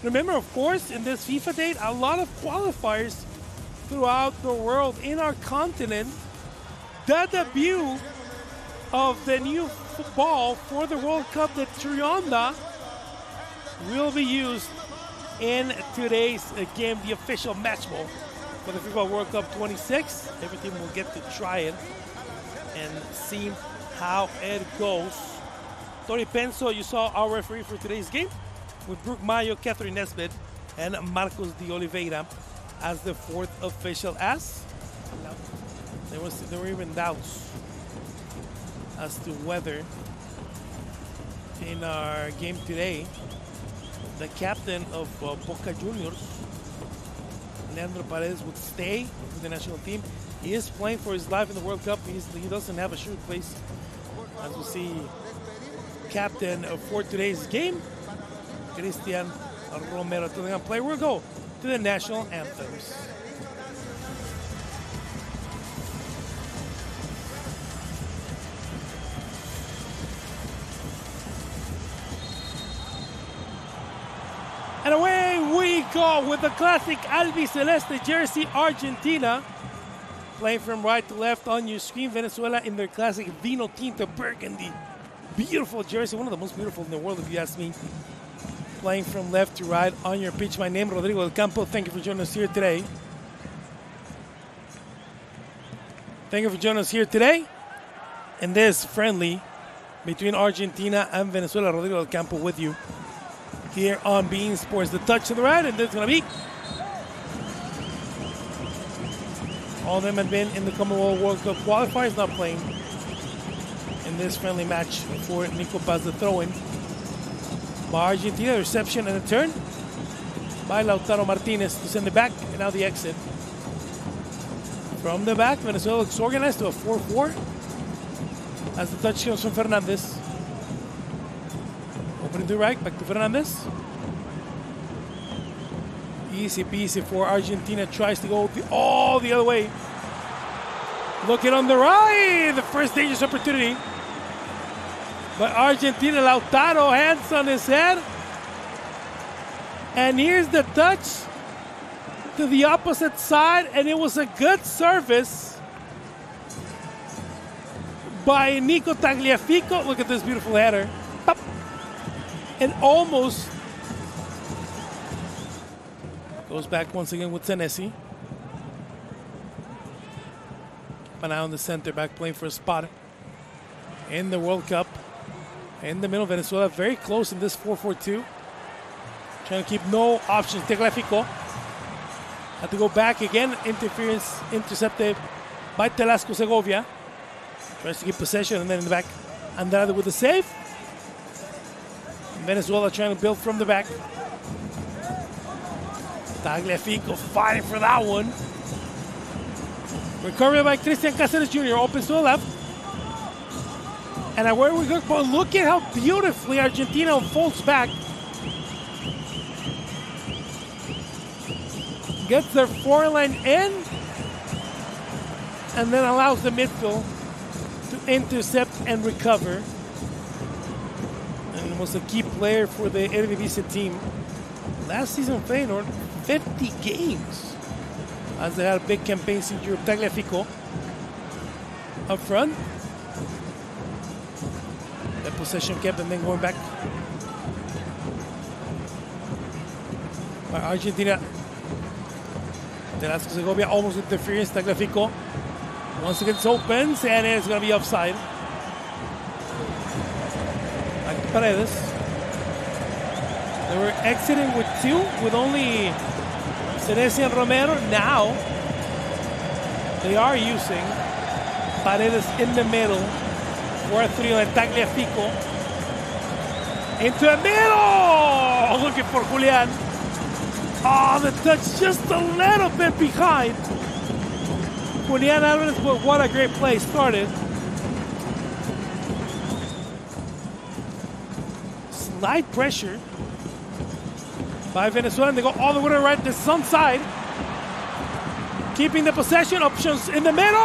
Remember, of course, in this FIFA date, a lot of qualifiers throughout the world, in our continent. The debut of the new football for the World Cup, the Trionda, will be used in today's game, the official match ball for the FIFA World Cup 26. Every team will get to try it and see how it goes. Tori Penso, you saw our referee for today's game, with Brooke Mayo, Catherine Nesbitt, and Marcos de Oliveira as the fourth official. As there were even doubts as to whether in our game today the captain of Boca Juniors, Leandro Paredes, would stay with the national team. He is playing for his life in the World Cup. He doesn't have a sure place, as we see captain for today's game, Cristian Romero, to the play. We'll go to the national anthems. And away we go with the classic Albiceleste jersey, Argentina. Playing from right to left on your screen, Venezuela in their classic Vino Tinto Burgundy. Beautiful jersey, one of the most beautiful in the world if you ask me. Playing from left to right on your pitch. My name is Rodrigo Del Campo. Thank you for joining us here today. Thank you for joining us here today in this friendly between Argentina and Venezuela. Rodrigo Del Campo with you here on beIN Sports. The touch to the right, and there's going to be. All of them have been in the Commonwealth World Cup qualifiers, not playing in this friendly match for Nico Paz. The throw-in by Argentina, reception and a turn by Lautaro Martinez to send it back, and now the exit. From the back, Venezuela looks organized to a 4-4 as the touch comes from Fernandez. Opening to right, back to Fernandez. Easy peasy for Argentina, tries to go all the other way. Looking on the right, the first dangerous opportunity. But Argentina, Lautaro, hands on his head. And here's the touch to the opposite side, and it was a good service by Nico Tagliafico. Look at this beautiful header. Pop. And almost goes back once again with Senesi. Keep an eye on the center back, playing for a spot in the World Cup. In the middle, Venezuela very close in this 4-4-2. Trying to keep no options. Tagliafico had to go back again. Interference intercepted by Telasco Segovia. Tries to keep possession, and then in the back, Andrade with the save. Venezuela trying to build from the back. Tagliafico fighting for that one. Recovery by Cristian Cáceres Jr. Opens to the left. And where we go, but look at how beautifully Argentina folds back. Gets their forward line in, and then allows the midfield to intercept and recover. And was a key player for the Eredivisie team. Last season played 50 games as they had big campaigns in Europe. Tagliafico up front. That possession kept, and then going back by Argentina. Telasco Segovia almost interference. Tagliafico once again opens, and it's going to be offside. Back to Paredes. They were exiting with two, with only Senesi and Romero. Now they are using Paredes in the middle. 4-3 and Tagliafico into the middle. Looking for Julian. Oh, the touch just a little bit behind Julian Alvarez, but what a great play started. Slight pressure by Venezuela, and they go all the way to the right, the sun side. Keeping the possession, options in the middle.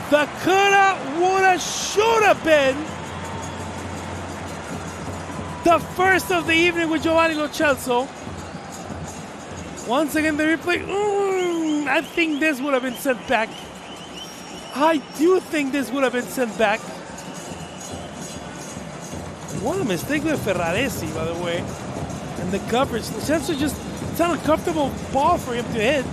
The coulda, woulda, shoulda been The first of the evening with Giovanni Lo Celso. Once again, the replay. I think this would have been sent back. I do think this would have been sent back. What a mistake with Ferraresi, by the way. And the coverage. Lo Celso just, it's not a comfortable ball for him to hit.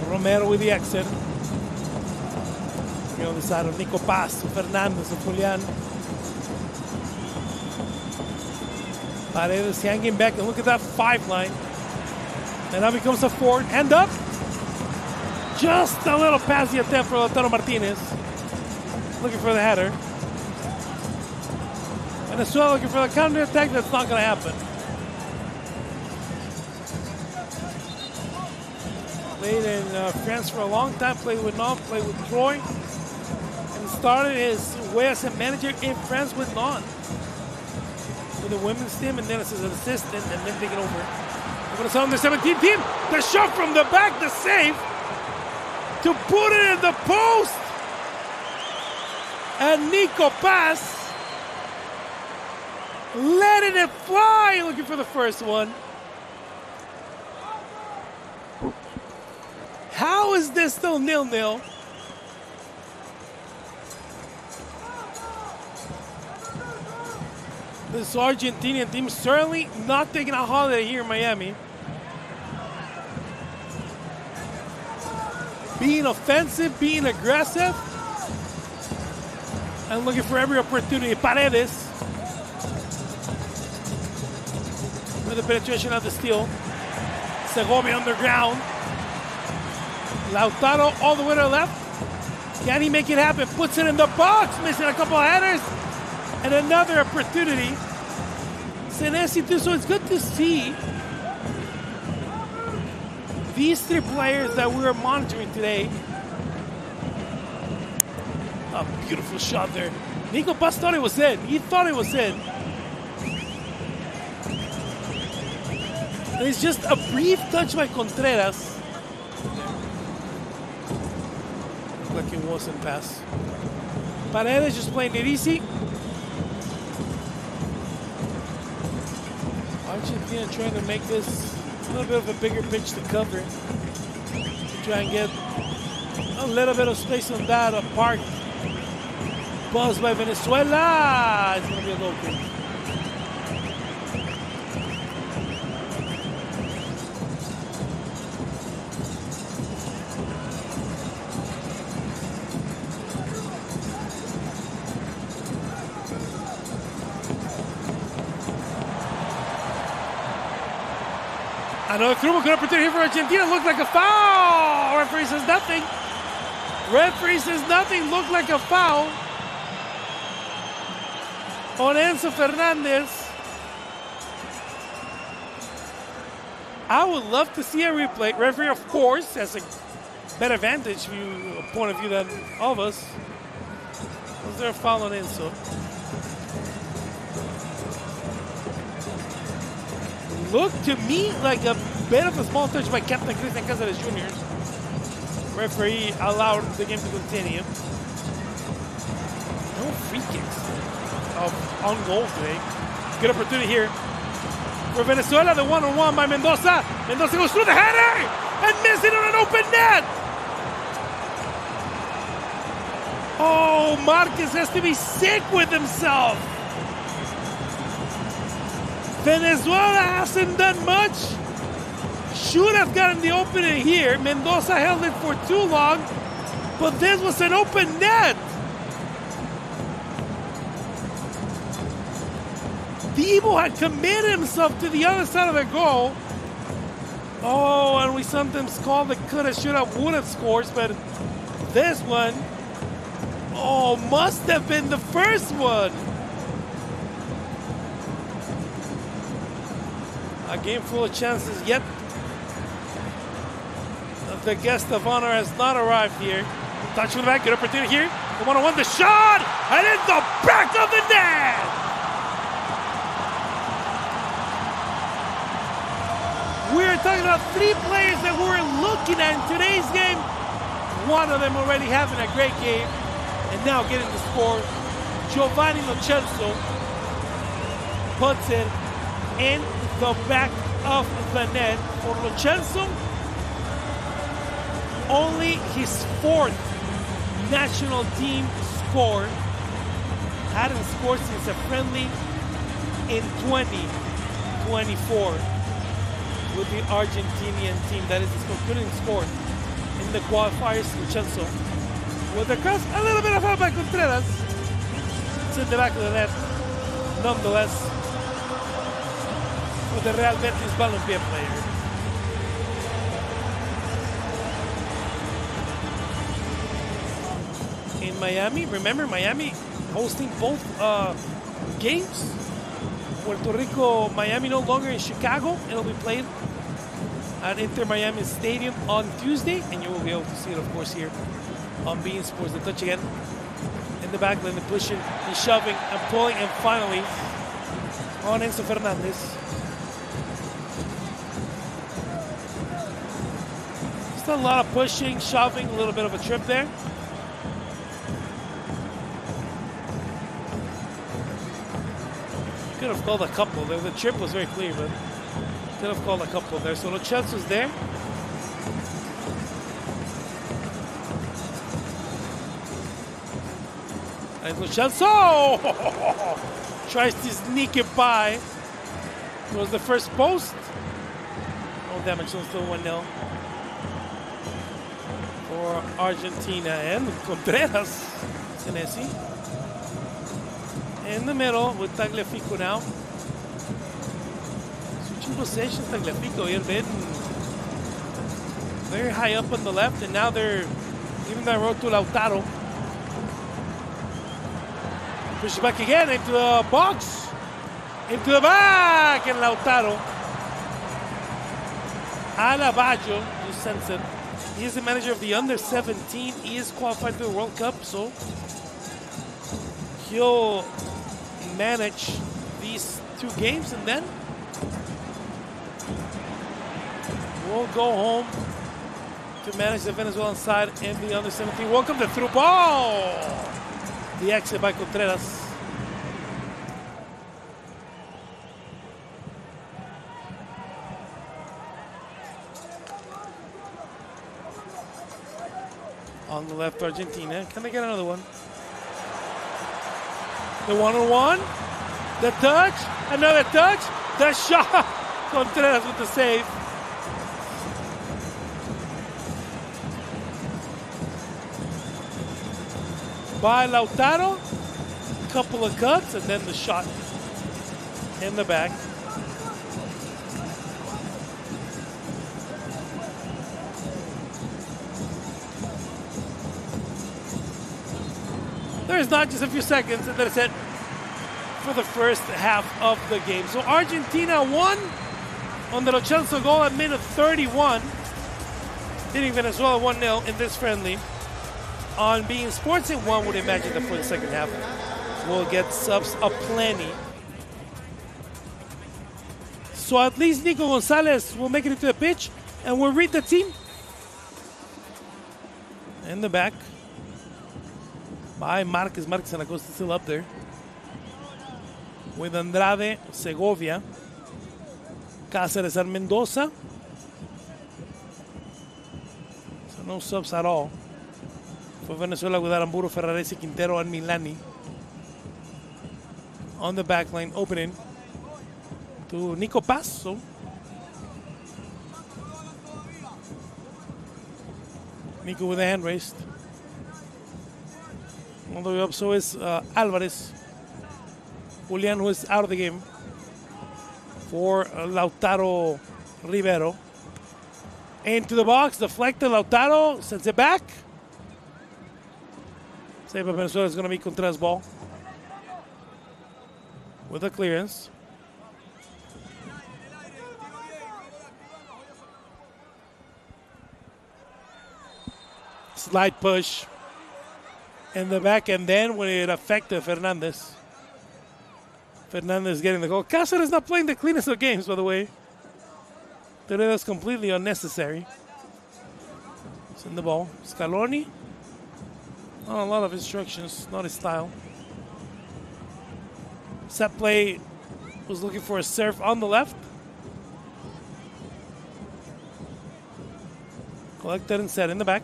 Romero with the exit. On the side of Nico Paz, Fernandez, and Julian. Paredes hanging back, and look at that 5 line. And now becomes a 4. End up. Just a little past the attempt for Lautaro Martinez. Looking for the header. Venezuela looking for the counter attack. That's not going to happen. Played in France for a long time. Played with Nantes, played with Troyes. Started his way as a manager in France with Nantes, with the women's team, and then as an assistant, and then taking over. We're going to on the 17 team. The shot from the back, the save to put it in the post. And Nico Paz letting it fly, looking for the first one. How is this still 0-0? This Argentinian team certainly not taking a holiday here in Miami. Being offensive, being aggressive, and looking for every opportunity. Paredes with the penetration of the steal. Segovia underground. Lautaro all the way to the left. Can he make it happen? Puts it in the box, missing a couple of headers. And another opportunity. Senesi too, so it's good to see these 3 players that we are monitoring today. A beautiful shot there. Nico Paz thought it was in. He thought it was in. And it's just a brief touch by Contreras. Looked like it wasn't pass. Paredes just playing it easy. Argentina trying to make this a little bit of a bigger pitch to cover. To try and get a little bit of space on that. A park. Buzz by Venezuela. It's going to be a goal kick. Another through, good opportunity for Argentina. Looked like a foul. Referee says nothing. Referee says nothing. Looked like a foul on Enzo Fernandez. I would love to see a replay. Referee, of course, has a better vantage view, point of view than all of us. Was there a foul on Enzo? Looked to me like a bit of a small touch by Captain Cristian Cáceres Jr. Referee allowed the game to continue. No free kicks on goal today. Good opportunity here for Venezuela. The one-on-one by Mendoza. Mendoza goes through the header and missing on an open net. Oh, Marquez has to be sick with himself. Venezuela hasn't done much. Should have gotten the opening here. Mendoza held it for too long, but this was an open net. Divo had committed himself to the other side of the goal. Oh, and we sometimes call the coulda, shoulda, woulda scores, but this one, oh, must have been the first one. A game full of chances, yet the guest of honor has not arrived here. Touch from the back, good opportunity here. The one-on-one, the shot, and in the back of the net. We're talking about 3 players that we're looking at in today's game. One of them already having a great game. And now getting the score, Giovanni Lo Celso puts it in the back of the net for Lo Celso. Only his 4th national team score. Hadn't scored since a friendly in 2024 with the Argentinian team. That is, he couldn't score in the qualifiers. Lo Celso with the cross, a little bit of help by Contreras. It's in the back of the net, nonetheless, for the Real Betis Balompié player. In Miami, remember Miami hosting both games. Puerto Rico, Miami no longer in Chicago. It'll be played at Inter Miami Stadium on Tuesday, and you will be able to see it, of course, here on beIN Sports. The touch again in the back lane, pushing and shoving and pulling, and finally on Enzo Fernandez. Just a lot of pushing, shoving, a little bit of a trip there. Could have called a couple. The trip was very clear, but could have called a couple there. So Lo Celso's there. And Lo Celso tries to sneak it by. It was the first post. No damage, so still 1-0 for Argentina. And Contreras, Messi in the middle with Tagliafico now. Switching positions, Tagliafico here, been very high up on the left, and now they're giving that road to Lautaro. Push it back again into the box, into the back, and Lautaro. Alabajo just sends it. He is the manager of the under-17. He is qualified for the World Cup, so he'll manage these 2 games, and then we'll go home to manage the Venezuelan side in the under-17. Welcome to through ball. The exit by Contreras. On the left, Argentina. Can they get another one? The one-on-one, the touch, another touch, the shot. Contreras with the save. By Lautaro, couple of cuts, and then the shot in the back. There's not just a few seconds, and that's it for the first half of the game. So Argentina won on the Lo Celso goal at minute 31, hitting Venezuela 1-0 in this friendly on beIN Sports. And one would imagine that for the second half we'll get subs aplenty. So at least Nico Gonzalez will make it into the pitch, and we'll read the team. In the back by Marquez. Marquez and Acosta still up there. With Andrade, Segovia, Cáceres and Mendoza. So no subs at all for Venezuela with Aramburu, Ferraresi, Quintero, and Milani. On the back line, opening to Nico Passo. Nico with a hand raised. All the way up, so is Alvarez. Julian, who is out of the game for Lautaro Rivero. Into the box, deflected. Lautaro sends it back. Save by Venezuela is going to be Contreras' ball with a clearance. Slide push in the back, and then when it affected Fernandez. Fernandez getting the goal. Cáceres is not playing the cleanest of games, by the way. That's completely unnecessary. Send the ball. Scaloni Not a lot of instructions, not his style. Set play was looking for a serve on the left. Collected and set in the back.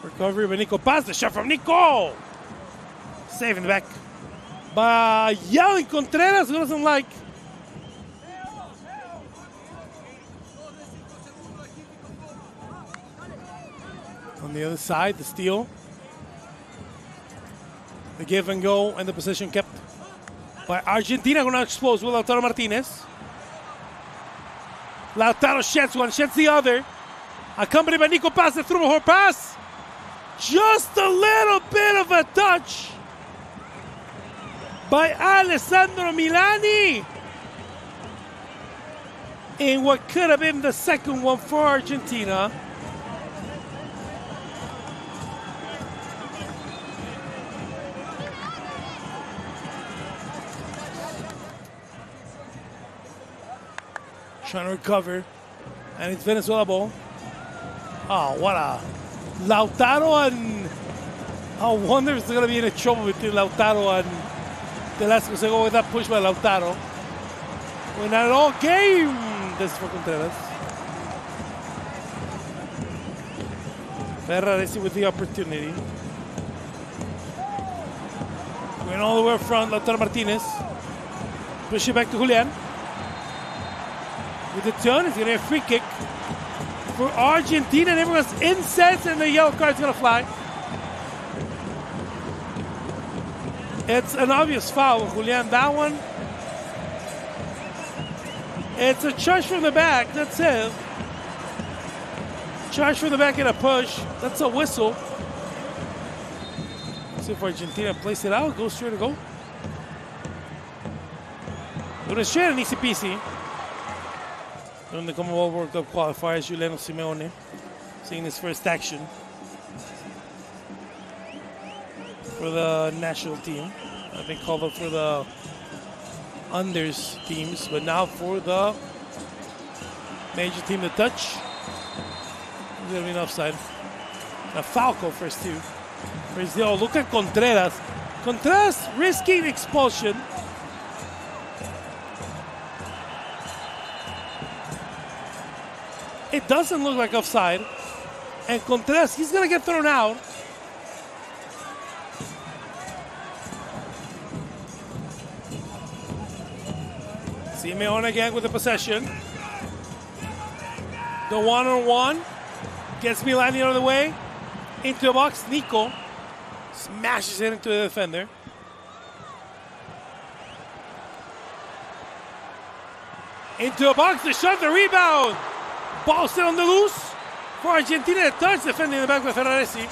Recovery by Nico Paz. The shot from Nico. Save in the back by Yelling Contreras, who doesn't like. On the other side, the steal. The give and go, and the possession kept by Argentina. Going to expose with Lautaro Martinez. Lautaro sheds one, sheds the other. Accompanied by Nico Paz, the through before pass. Just a little bit of a touch by Alessandro Milani in what could have been the second one for Argentina. Trying to recover, and it's Venezuela ball. Oh, what a Lautaro and I wonder if it's going to be any trouble between Lautaro and Velasco se go with that push by Lautaro. We're not at all game. This is for Contreras. Ferraresi with the opportunity. Going all the way up front, Lautaro Martinez. Push it back to Julian. With the turn, it's going to be a free kick for Argentina. And everyone's incensed, and the yellow card's going to fly. It's an obvious foul, Julian. That one, it's a charge from the back. That's it. Charge from the back and a push. That's a whistle. Let's see if Argentina plays it out. Goes straight to goal. Going to straight and easy peasy. During the Commonwealth World Cup qualifiers, Lionel Simeone seeing his first action for the national team. I've been called up for the unders teams, but now for the major team to touch. There's going to be an offside. Now Falco first two. Brazil, look at Contreras. Contreras risking expulsion. It doesn't look like offside. And Contreras, he's going to get thrown out. Simeone again with the possession. The one-on-one. Gets Milani out of the way. Into the box. Nico smashes it into the defender. Into the box. The shot, the rebound. Ball still on the loose for Argentina to touch, defending in the back by Ferraresi.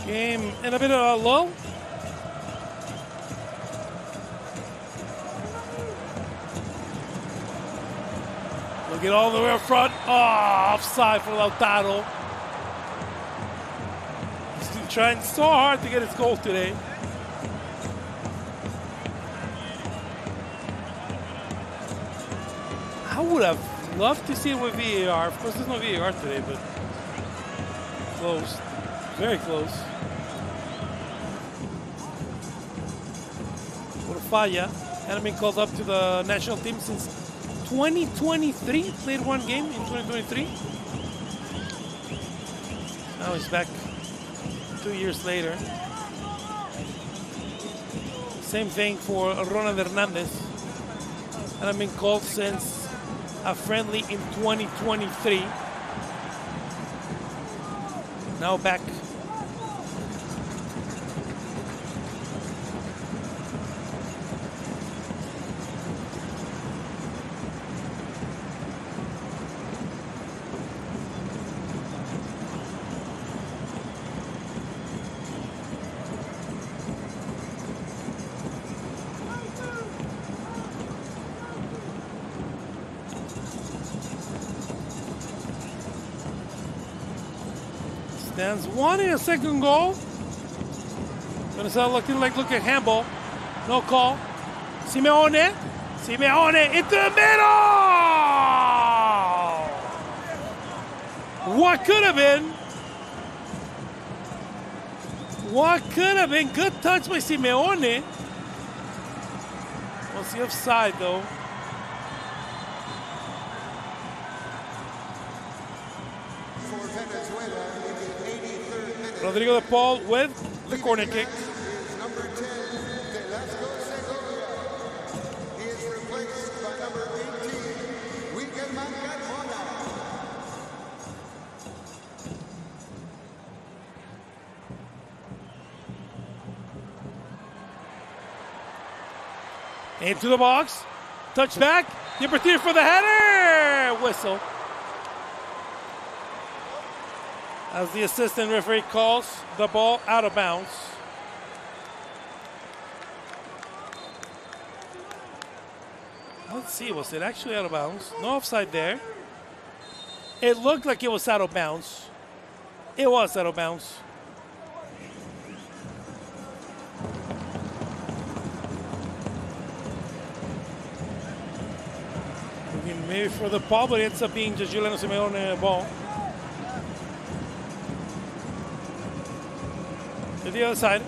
Game in a bit of a lull. Look at all the way up front. Oh, offside for Lautaro. He's been trying so hard to get his goal today. I would have loved to see it with VAR. Of course, there's no VAR today, but close. Very close. Falla hadn't been called up to the national team since 2023. Played one game in 2023. Now he's back 2 years later. Same thing for Ronald Hernandez. I've been called since a friendly in 2023. Now back. Stands wanting a second goal. Venezuela looking like look at handball. No call. Simeone. Simeone into the middle. What could have been? What could have been? Good touch by Simeone. What's the offside though? Rodrigo de Paul with the corner kick. Number 10, he is replaced by number 18, Wigelman Carmona. Into the box. Touch back. The opportunity for the header. Whistle. As the assistant referee calls the ball out of bounds. Let's see, was it actually out of bounds? No offside there. It looked like it was out of bounds. It was out of bounds. Maybe for the ball, but it ends up being just Juliano Simeone ball. To the other side.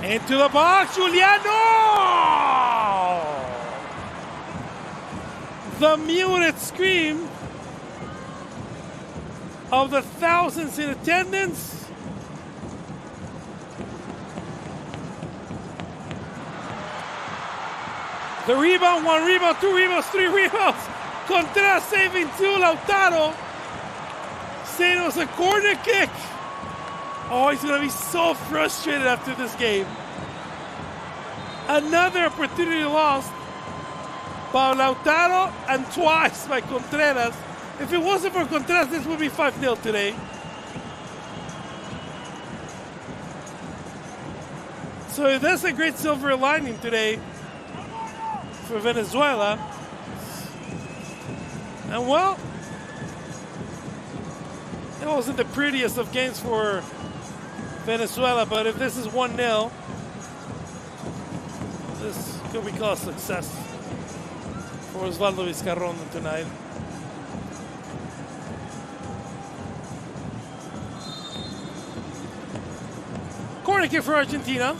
Into the box, Juliano! The muted scream of the thousands in attendance. The rebound, 1 rebound, 2 rebounds, 3 rebounds. Contreras saving 2, Lautaro. Saying it was a corner kick. Oh, he's going to be so frustrated after this game. Another opportunity lost by Lautaro and twice by Contreras. If it wasn't for Contreras, this would be 5-0 today. So that's a great silver lining today for Venezuela. And well, it wasn't the prettiest of games for Venezuela, but if this is 1-0, this could be called a success for Osvaldo Vizcarron tonight. Corner kick for Argentina.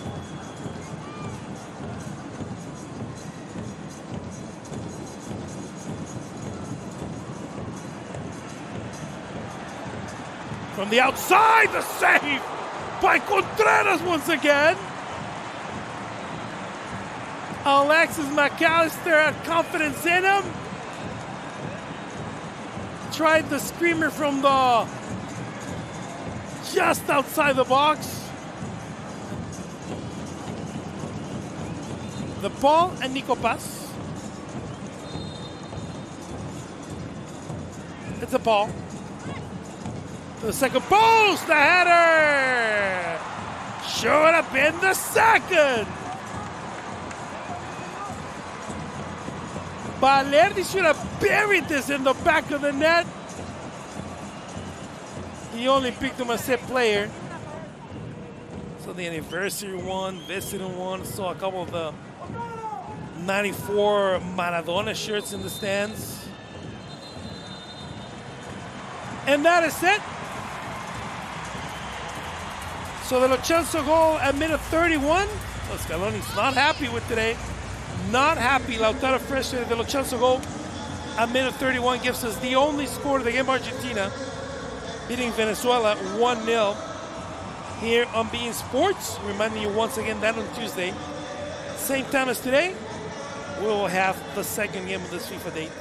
From the outside, the save by Contreras once again. Alexis McAllister had confidence in him. Tried the screamer from the just outside the box. The ball and Nico pass. It's a ball. The second post, the header! Should have been the second! Valerdi should have buried this in the back of the net. He only picked him a set player. So the anniversary one, visiting one, saw a couple of the 94 Maradona shirts in the stands. And that is it. So the Lo Celso goal at minute 31. Well, Scaloni's not happy with today. Not happy. Lautaro frustrated. The Lo Celso goal at minute 31 gives us the only score of the game, Argentina. beating Venezuela 1-0 here on Bein Sports. Reminding you once again that on Tuesday, same time as today, we will have the second game of this FIFA date.